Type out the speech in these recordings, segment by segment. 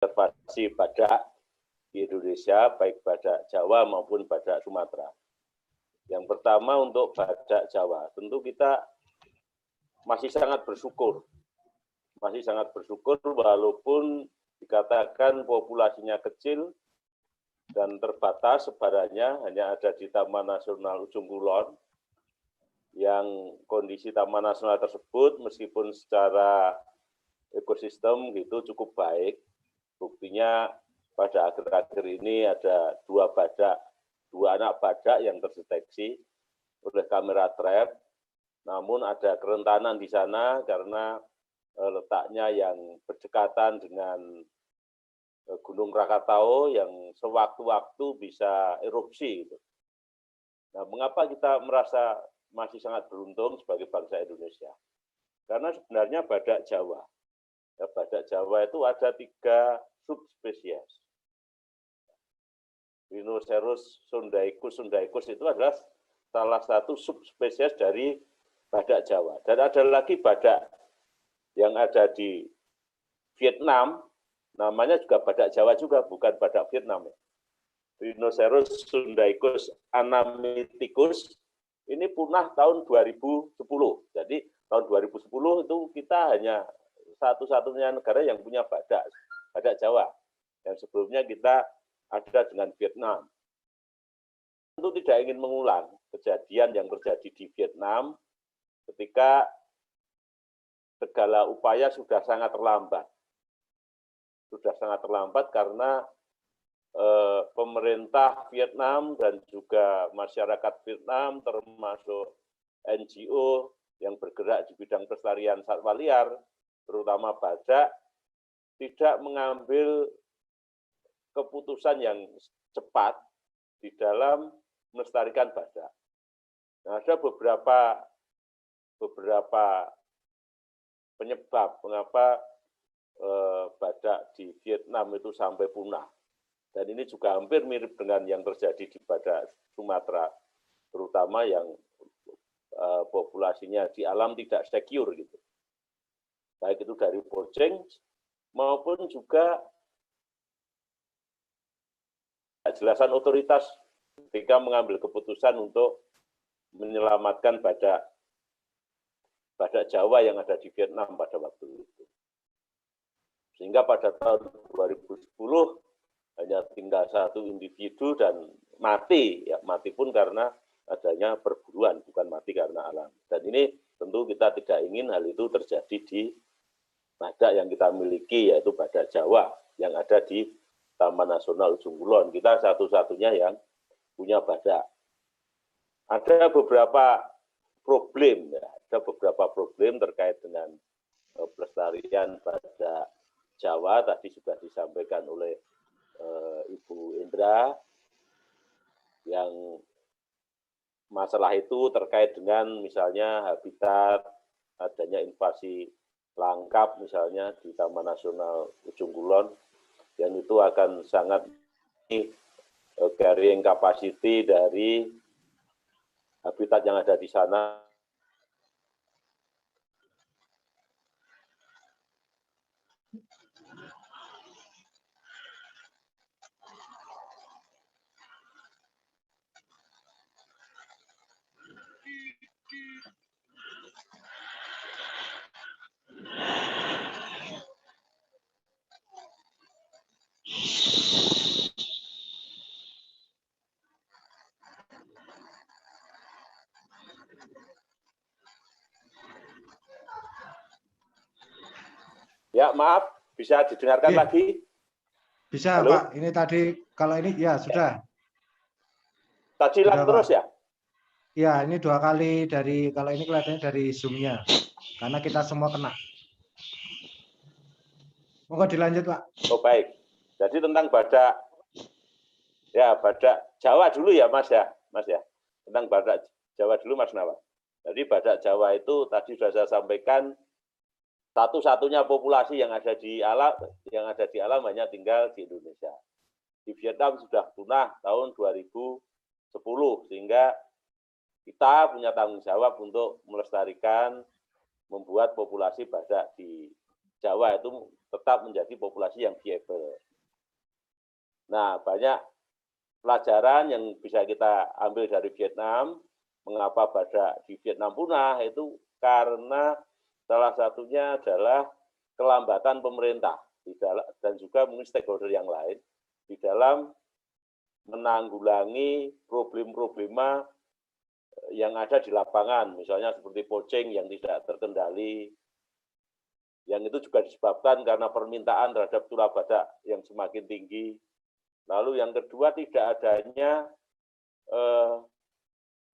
konservasi badak di Indonesia, baik badak Jawa maupun badak Sumatera. Yang pertama untuk badak Jawa, tentu kita masih sangat bersyukur walaupun dikatakan populasinya kecil dan terbatas sebarannya, hanya ada di Taman Nasional Ujung Kulon, yang kondisi Taman Nasional tersebut meskipun secara ekosistem gitu cukup baik. Buktinya pada akhir-akhir ini ada dua anak badak yang terdeteksi oleh kamera trap, namun ada kerentanan di sana karena letaknya yang berdekatan dengan Gunung Krakatau yang sewaktu-waktu bisa erupsi. Nah, mengapa kita merasa masih sangat beruntung sebagai bangsa Indonesia? Karena sebenarnya badak Jawa itu ada 3 subspesies. Rhinoceros sundaicus itu adalah salah satu subspesies dari badak Jawa. Dan ada lagi badak yang ada di Vietnam, namanya juga badak Jawa juga, bukan badak Vietnam. Rhinoceros sundaicus anamithicus ini punah tahun 2010. Jadi tahun 2010 itu kita hanya satu-satunya negara yang punya badak Jawa. Yang sebelumnya kita ada dengan Vietnam. Tentu tidak ingin mengulang kejadian yang terjadi di Vietnam ketika segala upaya sudah sangat terlambat. Karena pemerintah Vietnam dan juga masyarakat Vietnam termasuk NGO yang bergerak di bidang pelestarian satwa liar, terutama badak, tidak mengambil keputusan yang cepat di dalam melestarikan badak. Nah, ada beberapa penyebab mengapa badak di Vietnam itu sampai punah. Dan ini juga hampir mirip dengan yang terjadi di badak Sumatera, terutama yang populasinya di alam tidak secure gitu. Baik itu dari poaching maupun juga kejelasan otoritas ketika mengambil keputusan untuk menyelamatkan badak Jawa yang ada di Vietnam pada waktu itu. Sehingga pada tahun 2010 hanya tinggal 1 individu dan mati, ya mati pun karena adanya perburuan, bukan mati karena alam. Dan ini tentu kita tidak ingin hal itu terjadi di badak yang kita miliki, yaitu badak Jawa yang ada di Taman Nasional Ujung Kulon. Kita satu-satunya yang punya badak. Ada beberapa problem terkait dengan pelestarian badak Jawa, tadi sudah disampaikan oleh Ibu Indra, yang masalah itu terkait dengan misalnya habitat, adanya invasi langkap misalnya di Taman Nasional Ujung Kulon, yang itu akan sangat carrying capacity dari habitat yang ada di sana. Ya, maaf, bisa didengarkan lagi? Bisa, halo? Pak. Ini tadi, kalau ini, ya sudah. Tadi hilang terus ya? Ya, ini 2 kali dari, kalau ini kelihatannya dari Zoom-nya. Karena kita semua kena. Moga dilanjut, Pak. Oh, baik. Jadi tentang badak, ya badak Jawa dulu ya, Mas ya? Tentang badak Jawa dulu, Mas Nawa. Jadi badak Jawa itu tadi sudah saya sampaikan, satu-satunya populasi yang ada di alam hanya tinggal di Indonesia. Di Vietnam sudah punah tahun 2010, sehingga kita punya tanggung jawab untuk melestarikan, membuat populasi badak di Jawa itu tetap menjadi populasi yang viable. Nah, banyak pelajaran yang bisa kita ambil dari Vietnam, mengapa badak di Vietnam punah, itu karena salah satunya adalah kelambatan pemerintah dan juga mungkin stakeholder yang lain di dalam menanggulangi problem-problema yang ada di lapangan, misalnya seperti poaching yang tidak terkendali, yang itu juga disebabkan karena permintaan terhadap tulah badak yang semakin tinggi. Lalu yang kedua, tidak adanya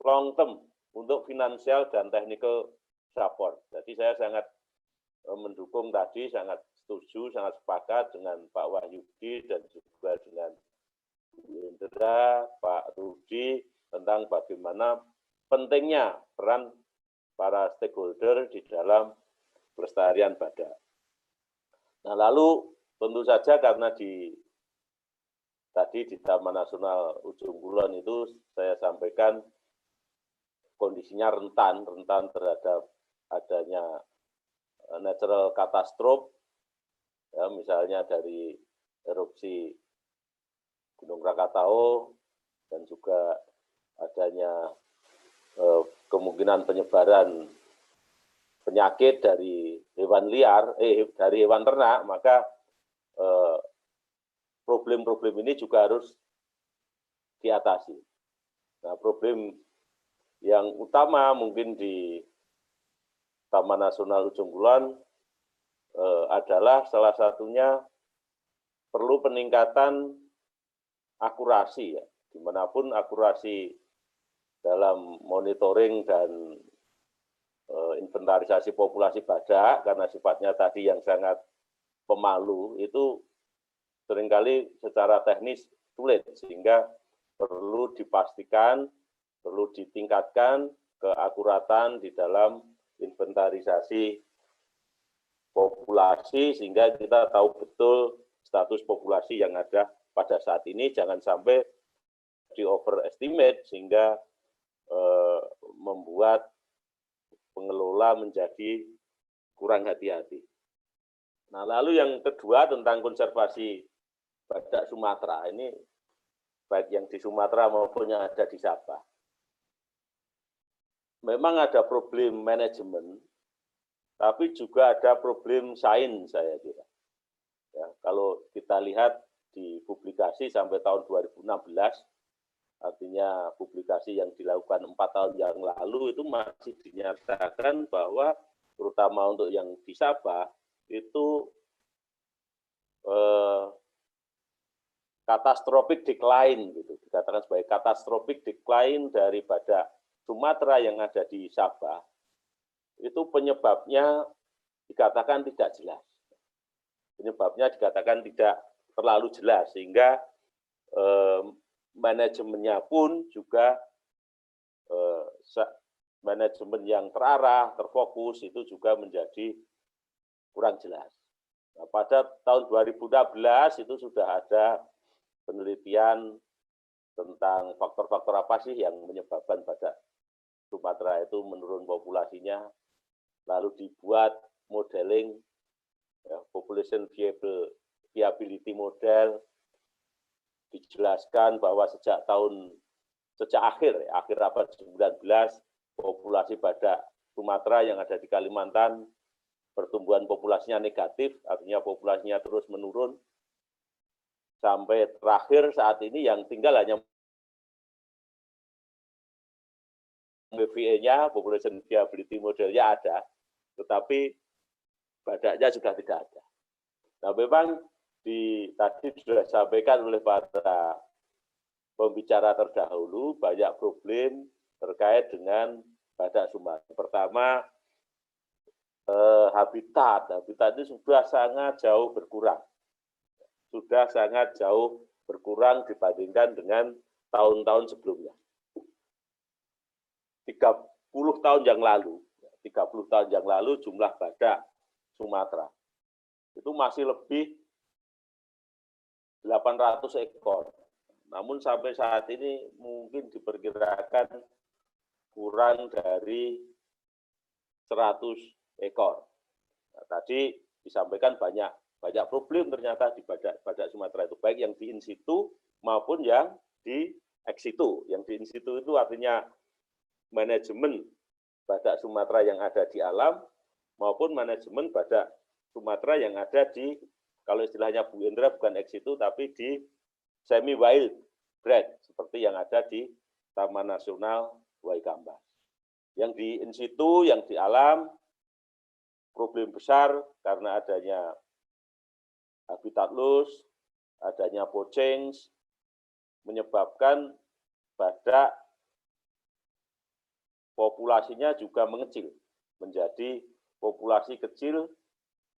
long term untuk finansial dan technical support. Jadi saya sangat mendukung tadi, sangat setuju, sangat sepakat dengan Pak Wahyudi dan juga dengan Indra, Pak Rudi tentang bagaimana pentingnya peran para stakeholder di dalam pelestarian badak. Nah, lalu tentu saja karena tadi di Taman Nasional Ujung Kulon itu saya sampaikan kondisinya rentan terhadap adanya natural catastrophe, ya, misalnya dari erupsi Gunung Krakatau dan juga adanya kemungkinan penyebaran penyakit dari hewan liar, dari hewan ternak, maka problem-problem ini juga harus diatasi. Nah, problem yang utama mungkin di Taman Nasional Ujung Kulon adalah salah satunya perlu peningkatan akurasi, ya, dimanapun akurasi dalam monitoring dan inventarisasi populasi badak karena sifatnya tadi yang sangat pemalu itu seringkali secara teknis sulit, sehingga perlu dipastikan, perlu ditingkatkan keakuratan di dalam inventarisasi populasi sehingga kita tahu betul status populasi yang ada pada saat ini, jangan sampai di overestimate sehingga membuat pengelola menjadi kurang hati-hati. Nah, lalu yang kedua tentang konservasi badak Sumatera, ini baik yang di Sumatera maupun yang ada di Sabah. Memang ada problem manajemen, tapi juga ada problem sains, saya kira. Ya, kalau kita lihat di publikasi sampai tahun 2016, artinya publikasi yang dilakukan 4 tahun yang lalu itu masih dinyatakan bahwa terutama untuk yang di Sabah itu catastrophic decline, gitu, dikatakan sebagai catastrophic decline dari badak Sumatera yang ada di Sabah, itu penyebabnya dikatakan tidak jelas. Penyebabnya dikatakan tidak terlalu jelas, sehingga manajemennya pun juga manajemen yang terarah, terfokus, itu juga menjadi kurang jelas. Nah, pada tahun 2016 itu sudah ada penelitian tentang faktor-faktor apa sih yang menyebabkan badak Sumatera itu menurun populasinya, lalu dibuat modeling, ya, population viability model, dijelaskan bahwa sejak akhir abad 19, populasi badak Sumatera yang ada di Kalimantan, pertumbuhan populasinya negatif, artinya populasinya terus menurun, sampai terakhir saat ini yang tinggal hanya PVA-nya, population viability modelnya ada, tetapi badaknya sudah tidak ada. Nah, memang tadi sudah disampaikan oleh para pembicara terdahulu, banyak problem terkait dengan badak Sumatera. Pertama, habitat ini sudah sangat jauh berkurang. Sudah sangat jauh berkurang dibandingkan dengan tahun-tahun sebelumnya. 30 tahun yang lalu jumlah badak Sumatera itu masih lebih 800 ekor. Namun sampai saat ini mungkin diperkirakan kurang dari 100 ekor. Nah, tadi disampaikan banyak Banyak problem ternyata di badak Sumatera itu, baik yang di in situ maupun yang di ex situ. Yang di in situ itu artinya manajemen badak Sumatera yang ada di alam maupun manajemen badak Sumatera yang ada di, kalau istilahnya Bu Indra bukan ex situ tapi di semi wild bred seperti yang ada di Taman Nasional Waikambas. Yang di in situ, yang di alam, problem besar karena adanya habitat loss, adanya poaching, menyebabkan badak populasinya juga mengecil, menjadi populasi kecil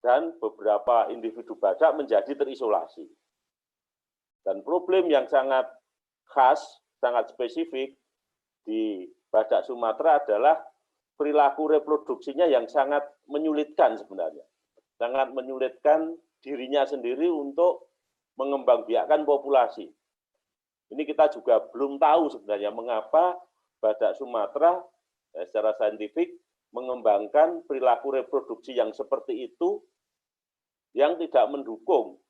dan beberapa individu badak menjadi terisolasi. Dan problem yang sangat khas, sangat spesifik di badak Sumatera adalah perilaku reproduksinya yang sangat menyulitkan sebenarnya. Sangat menyulitkan dirinya sendiri untuk mengembangbiakkan populasi. Ini kita juga belum tahu sebenarnya mengapa badak Sumatera secara saintifik mengembangkan perilaku reproduksi yang seperti itu yang tidak mendukung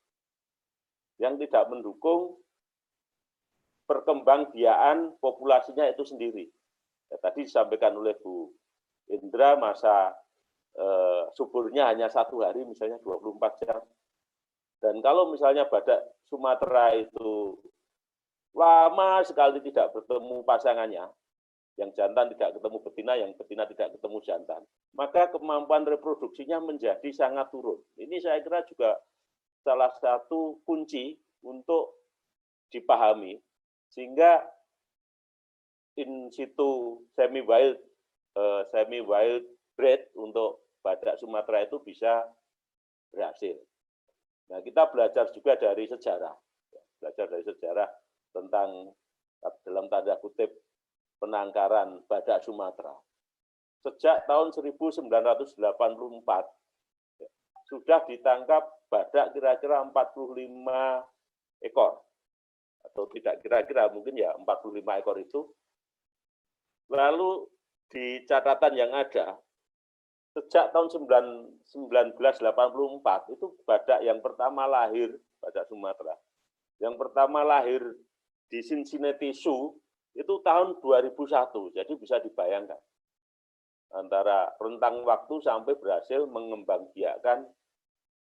perkembangbiakan populasinya itu sendiri. Ya, tadi disampaikan oleh Bu Indra masa suburnya hanya 1 hari, misalnya 24 jam. Dan kalau misalnya badak Sumatera itu lama sekali tidak bertemu pasangannya, yang jantan tidak ketemu betina, yang betina tidak ketemu jantan, maka kemampuan reproduksinya menjadi sangat turun. Ini saya kira juga salah satu kunci untuk dipahami, sehingga in situ semi wild bred untuk badak Sumatera itu bisa berhasil. Nah, kita belajar juga dari sejarah, tentang dalam tanda kutip penangkaran badak Sumatera. Sejak tahun 1984 sudah ditangkap badak kira-kira 45 ekor. Atau tidak kira-kira, mungkin ya 45 ekor itu. Lalu di catatan yang ada, sejak tahun 1984 itu badak yang pertama lahir, badak Sumatera, yang pertama lahir di Cincinnati Zoo itu tahun 2001. Jadi bisa dibayangkan antara rentang waktu sampai berhasil mengembangbiakkan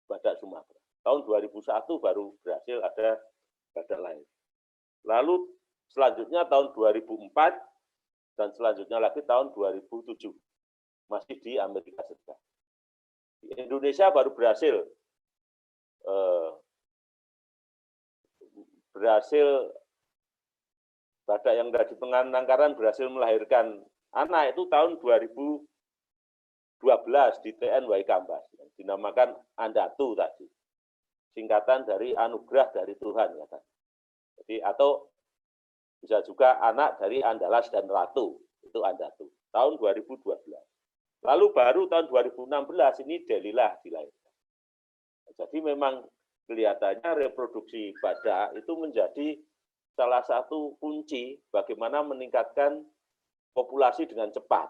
badak Sumatera. Tahun 2001 baru berhasil ada badak lahir. Lalu selanjutnya tahun 2004 dan selanjutnya lagi tahun 2007. Masih di Amerika Serikat. Di Indonesia baru berhasil badak yang dari penangkaran berhasil melahirkan anak itu tahun 2012 di TN Waikambas, yang dinamakan Andatu tadi, singkatan dari anugerah dari Tuhan ya kan. Jadi atau bisa juga anak dari Andalas dan Ratu, itu Andatu tahun 2012. Lalu baru tahun 2016 ini Delilah dilahirkan. Jadi memang kelihatannya reproduksi badak itu menjadi salah satu kunci bagaimana meningkatkan populasi dengan cepat.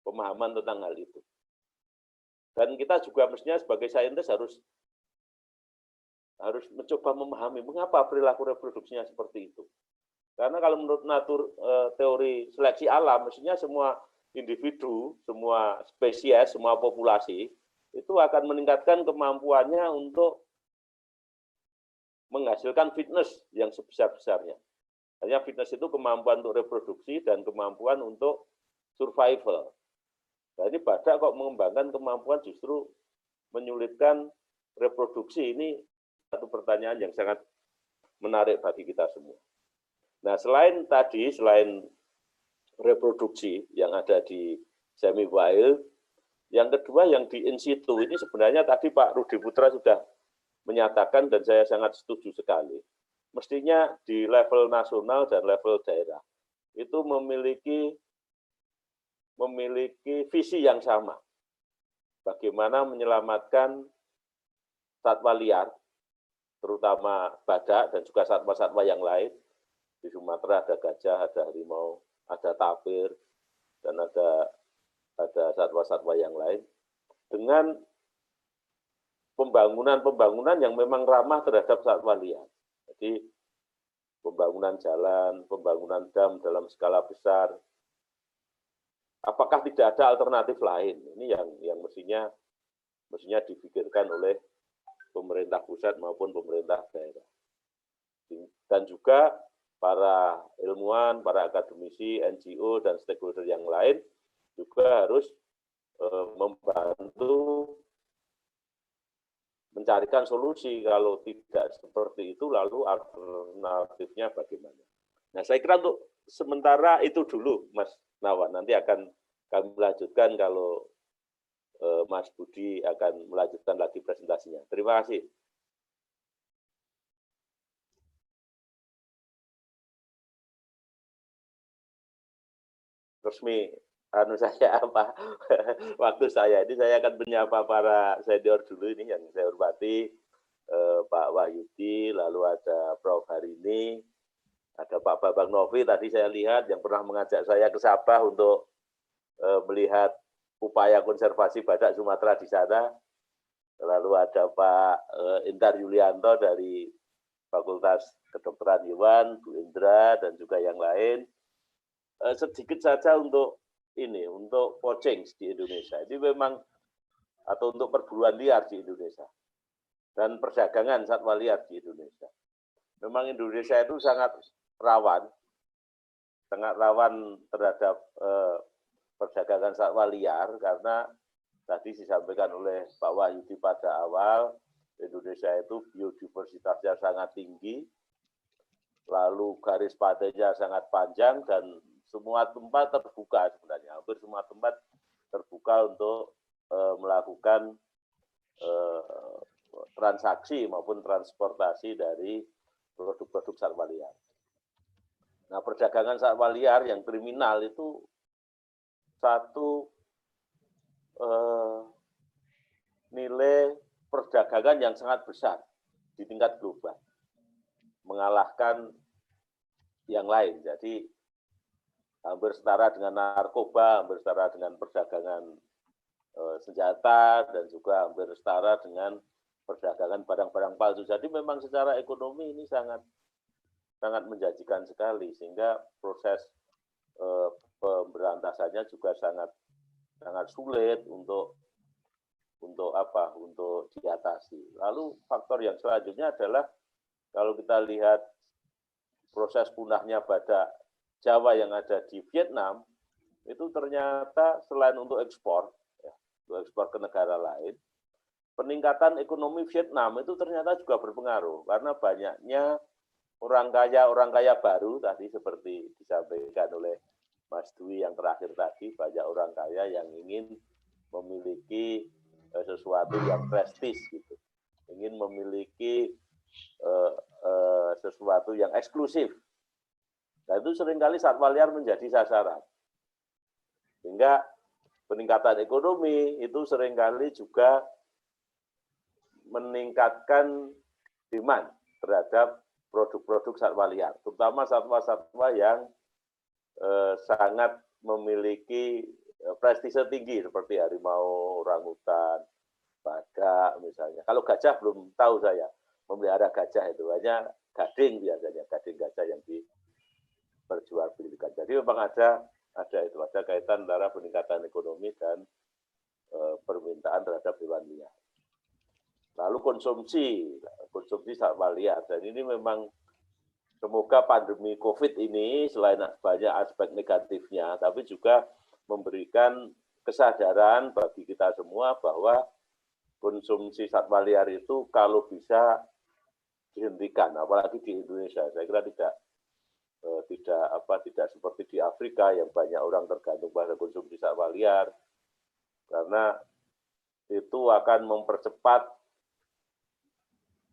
Pemahaman tentang hal itu. Dan kita juga mestinya sebagai saintis harus mencoba memahami mengapa perilaku reproduksinya seperti itu. Karena kalau menurut teori seleksi alam, mestinya semua individu, semua spesies, semua populasi, itu akan meningkatkan kemampuannya untuk menghasilkan fitness yang sebesar-besarnya. Hanya fitness itu kemampuan untuk reproduksi dan kemampuan untuk survival. Nah ini badak kok mengembangkan kemampuan justru menyulitkan reproduksi. Ini satu pertanyaan yang sangat menarik bagi kita semua. Nah selain reproduksi yang ada di semi wild, yang kedua yang di in situ ini sebenarnya tadi Pak Rudi Putra sudah menyatakan dan saya sangat setuju sekali. Mestinya di level nasional dan level daerah itu memiliki visi yang sama. Bagaimana menyelamatkan satwa liar, terutama badak dan juga satwa-satwa yang lain. Di Sumatera ada gajah, ada harimau, ada tapir, dan ada satwa-satwa yang lain, dengan pembangunan yang memang ramah terhadap satwa liar. Jadi pembangunan jalan, pembangunan dam dalam skala besar. Apakah tidak ada alternatif lain? Ini yang mestinya dipikirkan oleh pemerintah pusat maupun pemerintah daerah. Dan juga para ilmuwan, para akademisi, NGO, dan stakeholder yang lain juga harus membantu mencarikan solusi. Kalau tidak seperti itu, lalu alternatifnya bagaimana? Nah, saya kira untuk sementara itu dulu, Mas Nawan. Nanti akan kami lanjutkan kalau Mas Budi akan melanjutkan lagi presentasinya. Terima kasih. Resmi saya apa waktu saya ini saya akan menyapa para senior dulu ini yang saya hormati, Pak Wahyudi, lalu ada Prof. Harini, ada Pak Bambang Novi tadi saya lihat yang pernah mengajak saya ke Sabah untuk melihat upaya konservasi badak Sumatera di sana, lalu ada Pak Intar Yulianto dari Fakultas Kedokteran Hewan, Bu Indra, dan juga yang lain. Sedikit saja untuk poaching di Indonesia. Ini memang, atau untuk perburuan liar di Indonesia. Dan perdagangan satwa liar di Indonesia. Memang Indonesia itu sangat rawan terhadap perdagangan satwa liar, karena tadi disampaikan oleh Pak Wahyudi pada awal, Indonesia itu biodiversitasnya sangat tinggi, lalu garis pantainya sangat panjang, dan semua tempat terbuka sebenarnya, hampir semua tempat terbuka untuk melakukan transaksi maupun transportasi dari produk-produk satwa liar. Nah, perdagangan satwa liar yang kriminal itu satu nilai perdagangan yang sangat besar di tingkat global, mengalahkan yang lain. Jadi hampir setara dengan narkoba, hampir setara dengan perdagangan senjata, dan juga hampir setara dengan perdagangan barang-barang palsu. Jadi memang secara ekonomi ini sangat menjanjikan sekali, sehingga proses pemberantasannya juga sangat sulit untuk diatasi. Lalu faktor yang selanjutnya adalah kalau kita lihat proses punahnya badak Jawa yang ada di Vietnam, itu ternyata selain untuk ekspor ke negara lain, peningkatan ekonomi Vietnam itu ternyata juga berpengaruh, karena banyaknya orang kaya baru tadi seperti disampaikan oleh Mas Dwi yang terakhir tadi, banyak orang kaya yang ingin memiliki sesuatu yang prestis gitu, ingin memiliki sesuatu yang eksklusif. Nah, itu seringkali satwa liar menjadi sasaran. Sehingga peningkatan ekonomi itu seringkali juga meningkatkan demand terhadap produk-produk satwa liar, terutama satwa-satwa yang sangat memiliki prestise tinggi seperti harimau, orangutan, badak misalnya. Kalau gajah belum tahu saya, memelihara gajah itu hanya gading biasanya, gading gajah yang diperjualbelikan. Jadi memang ada kaitan antara peningkatan ekonomi dan permintaan terhadap hewan liar. Lalu konsumsi satwa liar, dan ini memang semoga pandemi COVID ini selain banyak aspek negatifnya, tapi juga memberikan kesadaran bagi kita semua bahwa konsumsi satwa liar itu kalau bisa dihentikan, apalagi di Indonesia. Saya kira tidak seperti di Afrika yang banyak orang tergantung pada konsumsi satwa liar, karena itu akan mempercepat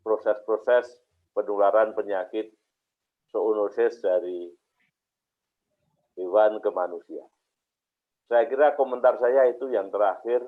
proses-proses penularan penyakit zoonosis dari hewan ke manusia. Saya kira komentar saya itu yang terakhir.